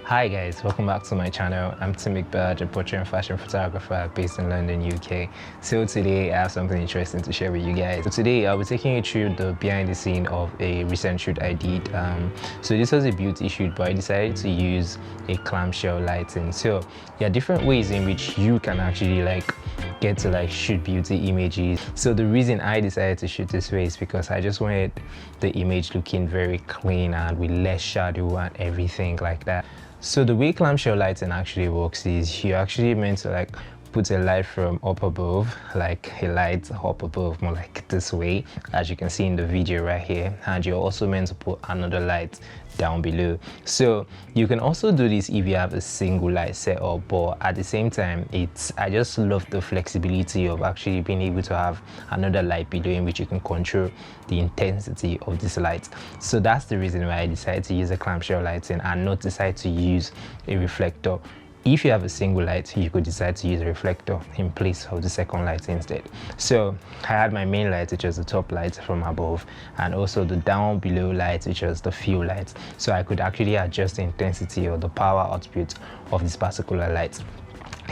Hi guys, welcome back to my channel. I'm Tim Mcbaj, a portrait and fashion photographer based in London, UK. So today I have something interesting to share with you guys. So today I'll be taking you through the behind the scene of a recent shoot I did. So this was a beauty shoot, but I decided to use a clamshell lighting. So there are different ways in which you can actually get to shoot beauty images. So the reason I decided to shoot this way is because I just wanted the image looking very clean and with less shadow and everything like that. So the way clamshell lighting actually works is you're actually meant to put a light from up above, like a light up above, more like this way, as you can see in the video right here, and you're also meant to put another light down below. So you can also do this if you have a single light set up, but at the same time I just love the flexibility of actually being able to have another light below in which you can control the intensity of this light. So that's the reason why I decided to use a clamshell lighting and not decide to use a reflector. If you have a single light, you could decide to use a reflector in place of the second light instead. So I had my main light, which was the top light from above, and also the down below light, which was the fill light. So I could actually adjust the intensity or the power output of this particular light.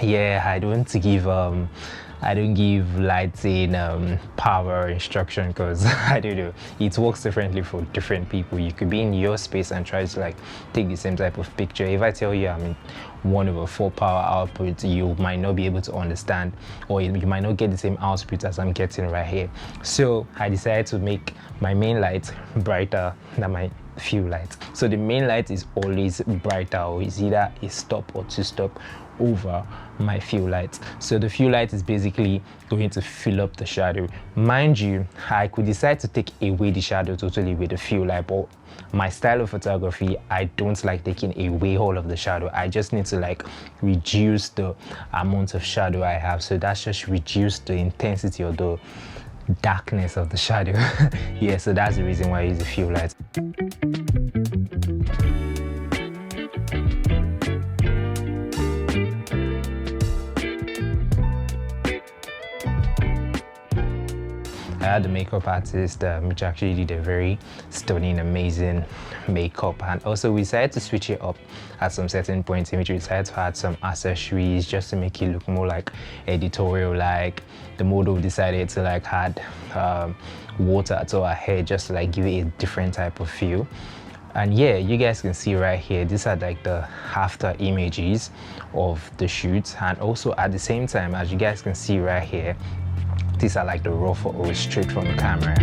Yeah, I don't give lighting power instruction because I don't know, it works differently for different people. You could be in your space and try to take the same type of picture. If I tell you I'm in 1/4 power output, you might not be able to understand, or you might not get the same output as I'm getting right here. So I decided to make my main light brighter than my fill light. So the main light is always brighter, or is either a stop or two stop over my fill light. So the fill light is basically going to fill up the shadow. Mind you, I could decide to take away the shadow totally with the fill light, but my style of photography, I don't like taking away all of the shadow. I just need to reduce the amount of shadow I have. So that's just reduce the intensity or the darkness of the shadow. Yeah, so that's the reason why I use the fill light. I had the makeup artist which actually did a very stunning, amazing makeup, and also we decided to switch it up at some certain points in which we decided to add some accessories just to make it look more like editorial. Like the model decided to add water to her hair just to give it a different type of feel. And yeah, you guys can see right here, these are the after images of the shoot, and also at the same time, as you guys can see right here, these are the raw photos straight from the camera.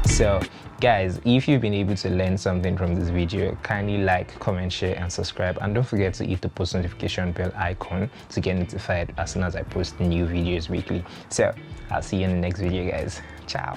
So guys, if you've been able to learn something from this video, kindly like, comment, share and subscribe, and don't forget to hit the post notification bell icon to get notified as soon as I post new videos weekly. So I'll see you in the next video, guys. Ciao.